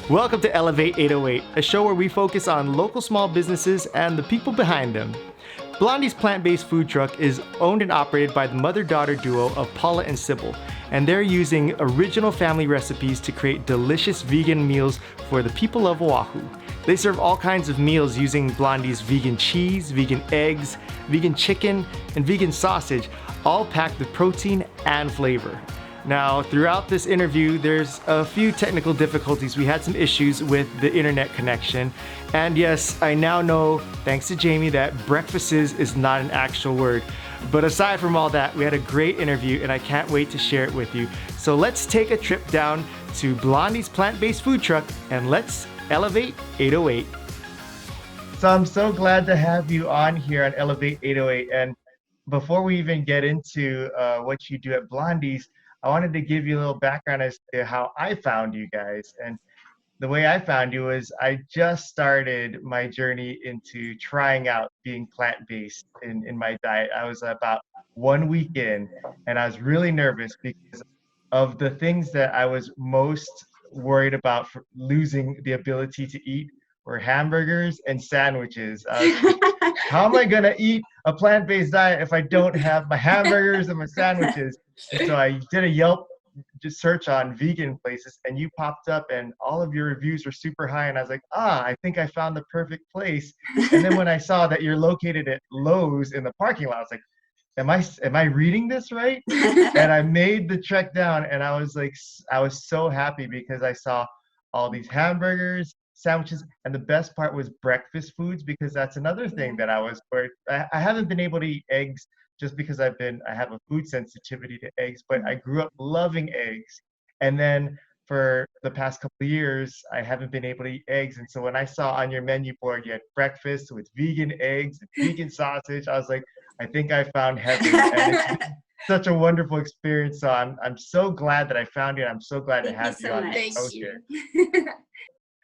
Welcome to Elevate 808, a show where we focus on local small businesses and the people behind them. Blondie's plant-based food truck is owned and operated by the mother-daughter duo of Paula and Cybil, and they're using original family recipes to create delicious vegan meals for the people of Oahu. They serve all kinds of meals using Blondie's vegan cheese, vegan eggs, vegan chicken, and vegan sausage, all packed with protein and flavor. Now, throughout this interview, there's a few technical difficulties. We had some issues with the internet connection. And yes, I now know, thanks to Jamie, that breakfasts is not an actual word. But aside from all that, we had a great interview and I can't wait to share it with you. So let's take a trip down to Blondie's plant-based food truck and let's elevate 808. So I'm so glad to have you on here on Elevate 808. And before we even get into what you do at Blondie's, I wanted to give you a little background as to how I found you guys. And the way I found you was I just started my journey into trying out being plant-based in my diet. I was about 1 week in, and I was really nervous because of the things that I was most worried about for losing the ability to eat were hamburgers and sandwiches. How am I gonna eat a plant-based diet if I don't have my hamburgers and my sandwiches? And so I did a Yelp just search on vegan places, and you popped up, and all of your reviews were super high. And I was like, I think I found the perfect place. And then when I saw that you're located at Lowe's in the parking lot, I was like, am I reading this right? And I made the trek down, and I was so happy because I saw all these hamburgers, sandwiches, and the best part was breakfast foods, because that's another thing that I was worried. I haven't been able to eat eggs just because I have a food sensitivity to eggs, but I grew up loving eggs. And then for the past couple of years, I haven't been able to eat eggs. And so when I saw on your menu board, you had breakfast with vegan eggs and vegan sausage, I was like, I think I found heaven. And it's been such a wonderful experience. So I'm so glad that I found you. And I'm so glad to have you on the show here.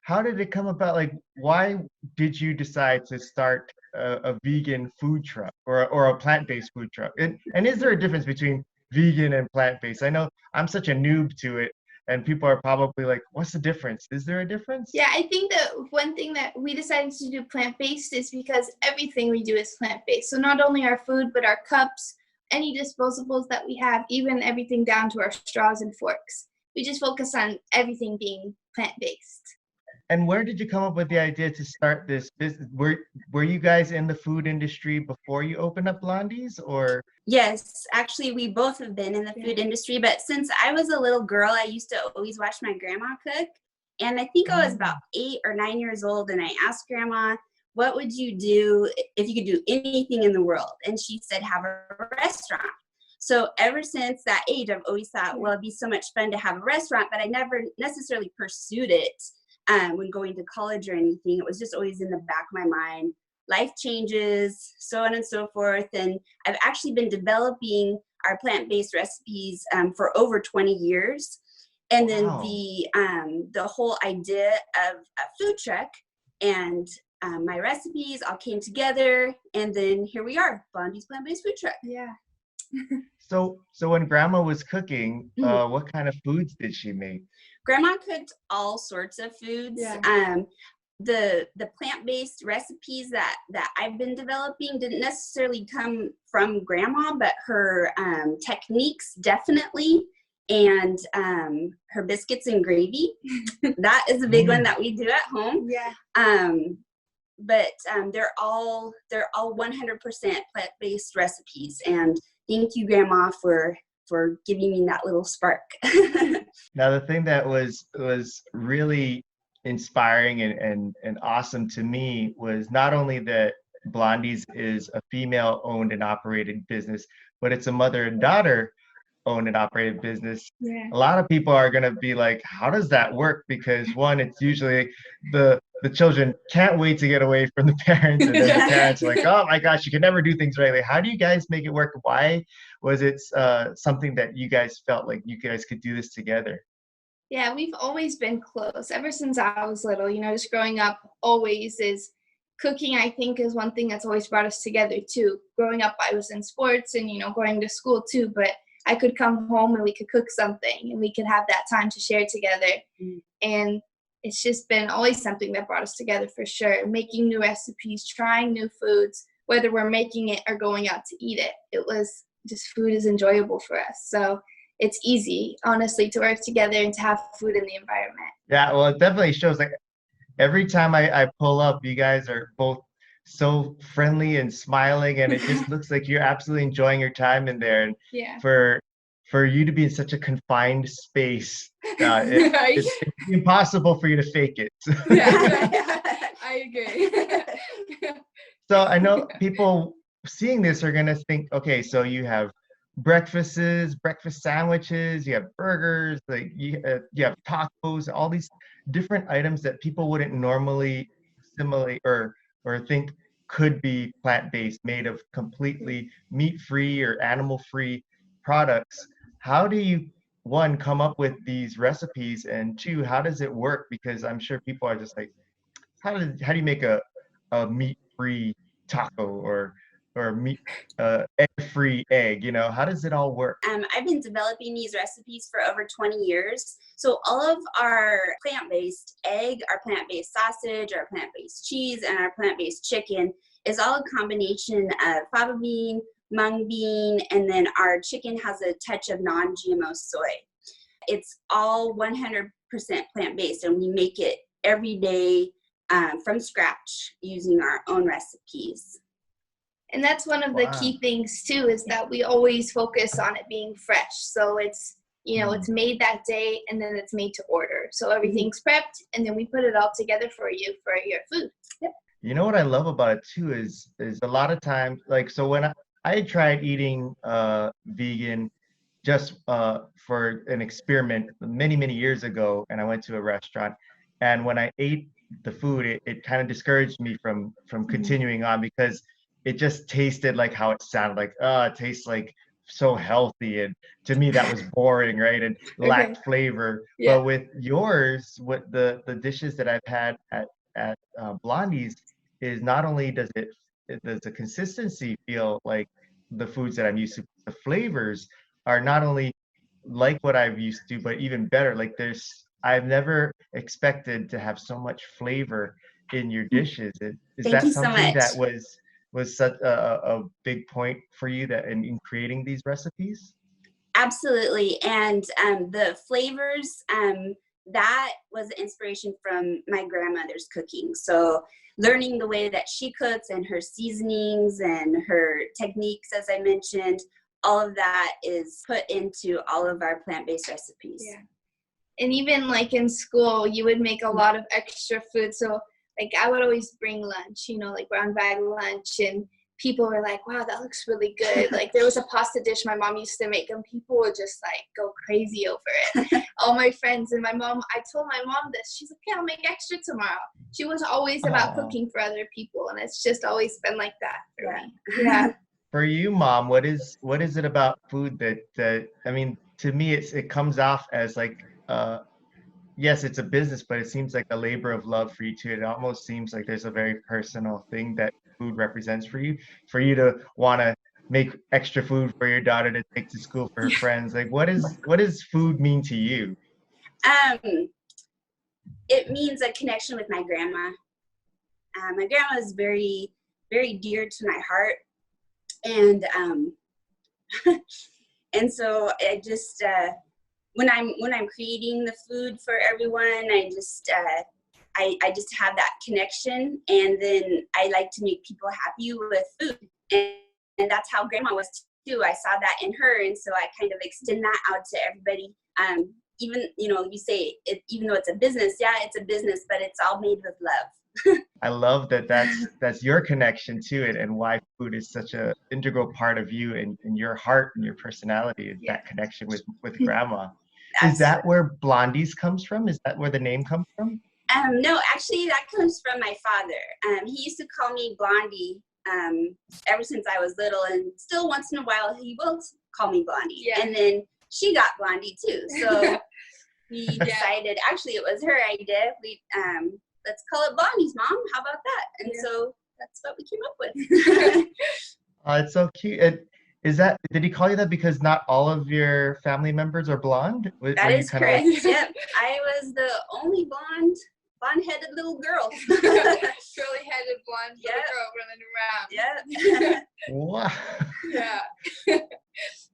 How did it come about? Like, why did you decide to start a vegan food truck or a plant-based food truck? And is there a difference between vegan and plant-based? I know I'm such a noob to it, and people are probably like, what's the difference? Is there a difference? Yeah, I think that one thing that we decided to do plant-based is because everything we do is plant-based. So not only our food, but our cups, any disposables that we have, even everything down to our straws and forks. We just focus on everything being plant-based. And where did you come up with the idea to start this business? Were you guys in the food industry before you opened up Blondies, or? Yes, actually, we both have been in the food industry, but since I was a little girl, I used to always watch my grandma cook. And I think I was about 8 or 9 years old, and I asked Grandma, what would you do if you could do anything in the world? And she said, have a restaurant. So ever since that age, I've always thought, well, it'd be so much fun to have a restaurant, but I never necessarily pursued it. When going to college or anything. It was just always in the back of my mind. Life changes, so on and so forth. And I've actually been developing our plant-based recipes for over 20 years. And then the whole idea of a food truck and my recipes all came together. And then here we are, Blondie's plant-based food truck. Yeah. So when Grandma was cooking, what kind of foods did she make? Grandma cooked all sorts of foods. Yeah. The plant-based recipes that I've been developing didn't necessarily come from Grandma, but her techniques definitely, and her biscuits and gravy. That is a big one that we do at home. Yeah. But they're all 100% plant-based recipes, and thank you, Grandma, for giving me that little spark. Now, the thing that was really inspiring and awesome to me was not only that Blondies is a female-owned and operated business, but it's a mother and daughter owned and operated business. Yeah. A lot of people are going to be like, how does that work? Because one, it's usually the children can't wait to get away from the parents, and then the parents are like, oh my gosh, you can never do things right. Like, how do you guys make it work? Why was it something that you guys felt like you guys could do this together? Yeah, we've always been close ever since I was little, just growing up always is cooking, I think, is one thing that's always brought us together too. Growing up, I was in sports and, going to school too, but I could come home and we could cook something and we could have that time to share together. And it's just been always something that brought us together for sure. Making new recipes, trying new foods, whether we're making it or going out to eat it. It was just, food is enjoyable for us. So it's easy, honestly, to work together and to have food in the environment. Yeah, well, it definitely shows. Like every time I pull up, you guys are both so friendly and smiling, and it just looks like you're absolutely enjoying your time in there. And Yeah. for you to be in such a confined space, Right. it's impossible for you to fake it. Yeah, I agree. So I know people seeing this are gonna think, okay, so you have breakfast sandwiches, you have burgers, like you have tacos, all these different items that people wouldn't normally assimilate or think could be plant-based, made of completely meat-free or animal-free products. How do you, one, come up with these recipes, and two, how does it work? Because I'm sure people are just like, how do you make a meat-free taco or meat egg-free egg? You know, how does it all work? I've been developing these recipes for over 20 years. So all of our plant-based egg, our plant-based sausage, our plant-based cheese, and our plant-based chicken is all a combination of fava bean, mung bean, and then our chicken has a touch of non-GMO soy. It's all 100% plant-based, and we make it every day from scratch using our own recipes. And that's one of the key things too, is that we always focus on it being fresh. So it's, it's made that day and then it's made to order. So everything's prepped and then we put it all together for you for your food. Yep. You know what I love about it too is a lot of times, like, so when I tried eating vegan just for an experiment many years ago, and I went to a restaurant, and when I ate the food, it kind of discouraged me from continuing on, because it just tasted like how it sounded, like, it tastes like so healthy, and to me that was boring, right? And lacked flavor. Yeah. But with yours, what the dishes that I've had at Blondies, is not only does the consistency feel like the foods that I'm used to, the flavors are not only like what I've used to, but even better. Like I've never expected to have so much flavor in your dishes. Is Thank that you so something much. that was such a big point for you that in creating these recipes? Absolutely. And the flavors, that was the inspiration from my grandmother's cooking. So learning the way that she cooks and her seasonings and her techniques, as I mentioned, all of that is put into all of our plant-based recipes. Yeah. And even like in school, you would make a lot of extra food. So like I would always bring lunch, like brown bag lunch, and people were like, wow, that looks really good. Like there was a pasta dish my mom used to make and people would just like go crazy over it. All my friends and my mom, I told my mom this. She's like, yeah, I'll make extra tomorrow. She was always about cooking for other people, and it's just always been like that for me. Yeah. For you, Mom, what is it about food that I mean, to me it comes off as like yes, it's a business, but it seems like a labor of love for you too. It almost seems like there's a very personal thing that food represents for you to want to make extra food for your daughter to take to school for her friends. Like what does food mean to you? It means a connection with my grandma. My grandma is very, very dear to my heart. And and so I just when I'm creating the food for everyone, I just have that connection, and then I like to make people happy with food, and that's how Grandma was too. I saw that in her, and so I kind of extend that out to everybody. Even you say it, even though it's a business, it's a business, but it's all made with love. I love that's your connection to it, and why food is such a integral part of you and your heart and your personality is that connection with Grandma. Is that where Blondies comes from? Is that where the name comes from? No, actually that comes from my father. He used to call me Blondie ever since I was little, and still once in a while he will call me Blondie. Yeah. And then she got Blondie too. So we decided, actually it was her idea. We let's call it Blondies, Mom. How about that? And so that's what we came up with. Oh, it's so cute. Did he call you that because not all of your family members are blonde? That is correct. Yep. I was the only blonde blonde-headed little girl. Curly-headed blonde little girl running around. Yeah. Wow. Yeah.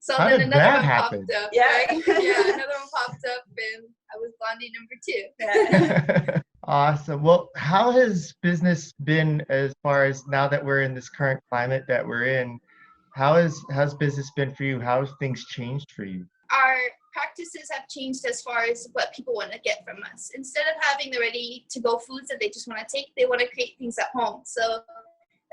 So How then did another that one happen? popped up. Yeah. Right? Yeah, another one popped up, and I was Blondie number 2. Yeah. Awesome. Well, how has business been as far as now that we're in this current climate that we're in? How's business been for you? How have things changed for you? Our practices have changed as far as what people want to get from us. Instead of having the ready-to-go foods that they just want to take, they want to create things at home. So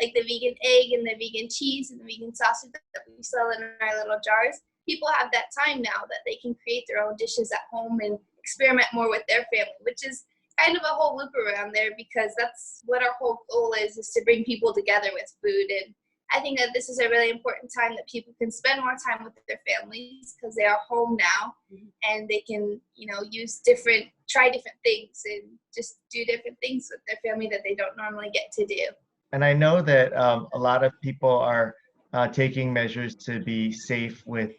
like the vegan egg and the vegan cheese and the vegan sausage that we sell in our little jars, people have that time now that they can create their own dishes at home and experiment more with their family, which is kind of a whole loop around there, because that's what our whole goal is to bring people together with food. And I think that this is a really important time that people can spend more time with their families because they are home now, and they can, try different things and just do different things with their family that they don't normally get to do. And I know that a lot of people are taking measures to be safe with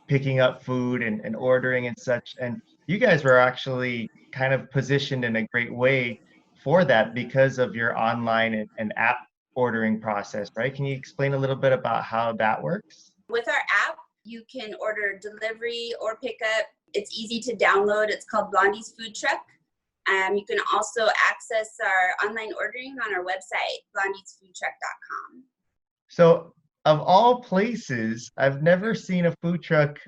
picking up food and ordering and such. And you guys were actually kind of positioned in a great way for that because of your online and app ordering process, right? Can you explain a little bit about how that works? With our app, you can order delivery or pickup. It's easy to download. It's called Blondie's Food Truck. You can also access our online ordering on our website, blondiesfoodtruck.com. So of all places, I've never seen a food truck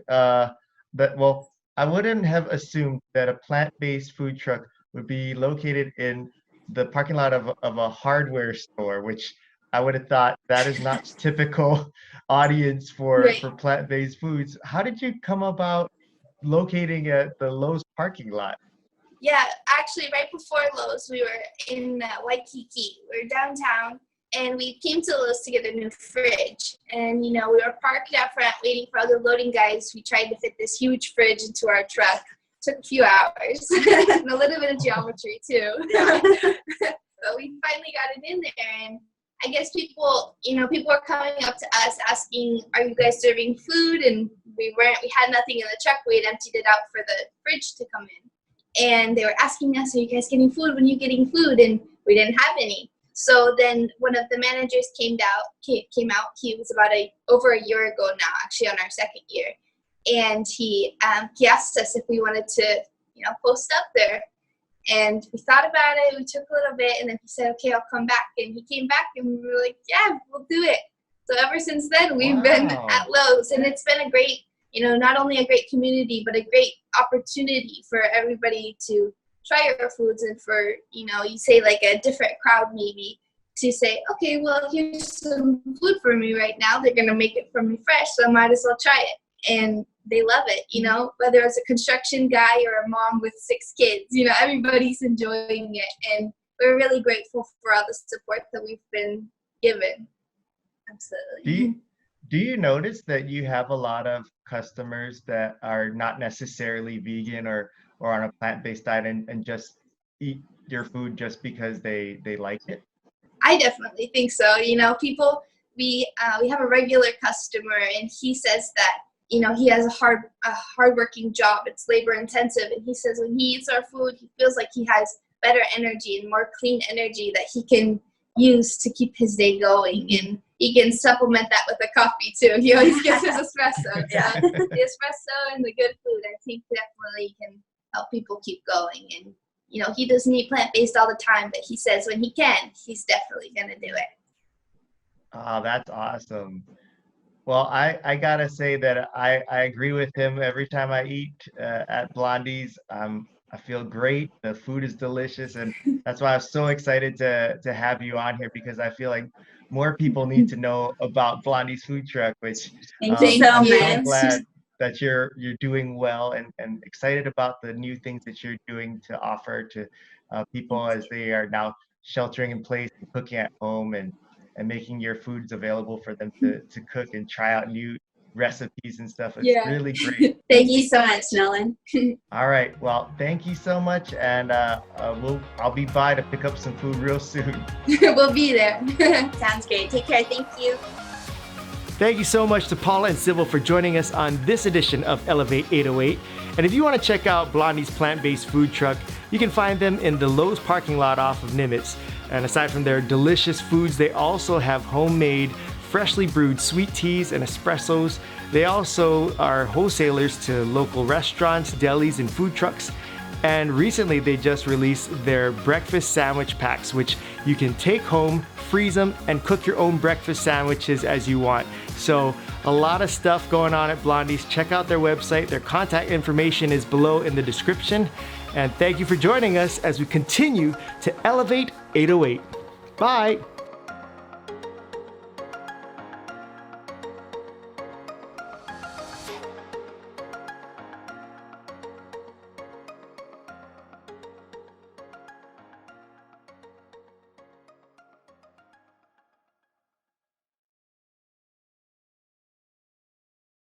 I wouldn't have assumed that a plant-based food truck would be located in the parking lot of a hardware store, which I would have thought that is not typical audience for plant-based foods. How did you come about locating at the Lowe's parking lot? Yeah, actually, right before Lowe's, we were in Waikiki. We were downtown, and we came to Lowe's to get a new fridge. And, we were parked out front waiting for other loading guys. We tried to fit this huge fridge into our truck. Took a few hours and a little bit of geometry, too. But we finally got it in there, and I guess people were coming up to us asking, "Are you guys serving food?" And we weren't. We had nothing in the truck. We had emptied it out for the fridge to come in, and they were asking us, "Are you guys getting food? When are you getting food?" And we didn't have any. So then one of the managers came out. He was about over a year ago now, actually on our second year, and he asked us if we wanted to post up there. And we thought about it, we took a little bit, and then he said, "Okay, I'll come back." And he came back, and we were like, "Yeah, we'll do it." So ever since then, we've been at Lowe's, and it's been a great, not only a great community, but a great opportunity for everybody to try our foods, and for, you say like a different crowd maybe, to say, "Okay, well, here's some food for me right now. They're going to make it for me fresh, so I might as well try it." And they love it, whether it's a construction guy or a mom with 6 kids, everybody's enjoying it. And we're really grateful for all the support that we've been given. Absolutely. Do you notice that you have a lot of customers that are not necessarily vegan or on a plant-based diet and just eat your food just because they like it? I definitely think so. People, we have a regular customer, and he says that he has a hard-working job. It's labor-intensive, and he says when he eats our food, he feels like he has better energy and more clean energy that he can use to keep his day going, and he can supplement that with a coffee too. He always gets his espresso. Yeah. So the espresso and the good food, I think, definitely can help people keep going. And he doesn't eat plant-based all the time, but he says when he can, he's definitely gonna do it. Oh, that's awesome. Well, I gotta say that I agree with him. Every time I eat at Blondie's, I feel great. The food is delicious, and that's why I'm so excited to have you on here, because I feel like more people need to know about Blondie's food truck. Which Thank you so I'm so much. glad that you're doing well, and excited about the new things that you're doing to offer to people as they are now sheltering in place and cooking at home, and making your foods available for them to cook and try out new recipes and stuff. It's really great. Thank you so much, Nolan. All right. Well, thank you so much. And I'll be by to pick up some food real soon. We'll be there. Sounds great. Take care. Thank you. Thank you so much to Paula and Cybil for joining us on this edition of Elevate 808. And if you want to check out Blondie's plant-based food truck, You can find them in the Lowe's parking lot off of Nimitz. And aside from their delicious foods, they also have homemade, freshly brewed sweet teas and espressos. They also are wholesalers to local restaurants, delis, and food trucks. And recently they just released their breakfast sandwich packs, which you can take home, freeze them, and cook your own breakfast sandwiches as you want. So a lot of stuff going on at Blondies. Check out their website. Their contact information is below in the description. And thank you for joining us as we continue to elevate 808. Bye.